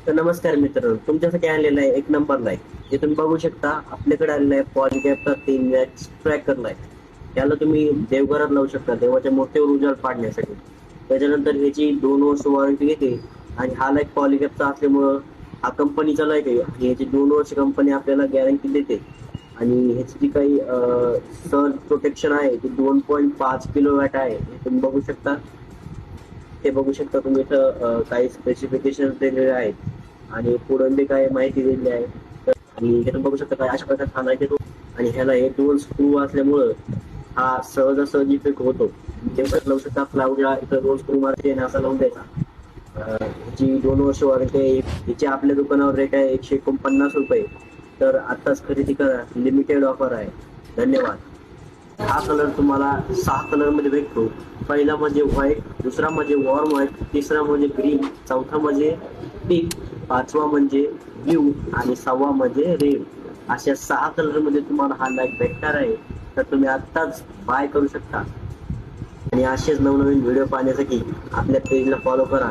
तर नमस्कार मित्र, तुमच्यासाठी आणलेला आहे एक नंबरला आहे. जे तुम्ही बघू शकता आपल्याकडे आलेला आहे पॉलीकॅपचा 3 वॅट ट्रॅकरला आहे. त्याला तुम्ही देवघरात लावू शकता, देवाच्या मूर्तीवर उजाड पाडण्यासाठी. त्याच्यानंतर ह्याची 2 वर्ष वॉरंटी येते आणि हा लाईट पॉलीकॅपचा असल्यामुळं हा कंपनीचा लाईट आहे आणि ह्याची 2 वर्ष कंपनी आपल्याला गॅरंटी देते. आणि ह्याची जी काही सर्ज प्रोटेक्शन आहे ती 2.5 किलो वॅट आहे, हे तुम्ही बघू शकता. ते बघू शकता तुम्ही इथं काही स्पेसिफिकेशन दिलेले आहेत आणि पुढे काय माहिती दिलेली आहे. आणि इथे बघू शकता काय अशा प्रकारे हा लाईट येतो आणि ह्याला हे 2 स्क्रू असल्यामुळं हा सहजासहजी फिट होतो. तेवढ्यात लावू शकता क्लाउडला इथं 2 स्क्रू मारते आणि असा लावून द्यायचा. ह्याची 2 वर्ष वॉरंटी आहे. हिची आपल्या दुकानावर रेट आहे 149 रुपये. तर आत्ताच खरेदी करा, लिमिटेड ऑफर आहे. धन्यवाद. हा कलर तुम्हाला 6 कलर मध्ये भेटतो. पहिला म्हणजे व्हाईट, दुसरा म्हणजे वॉर्म व्हाईट, तिसरा म्हणजे ग्रीन, चौथा म्हणजे पिंक, पाचवा म्हणजे ब्ल्यू आणि सहावा म्हणजे रेड. अशा 6 कलर मध्ये तुम्हाला हा लाईट भेटणार आहे. तर तुम्ही आत्ताच बाय करू शकता आणि असेच नवनवीन व्हिडिओ पाहण्यासाठी आपल्या पेजला फॉलो करा.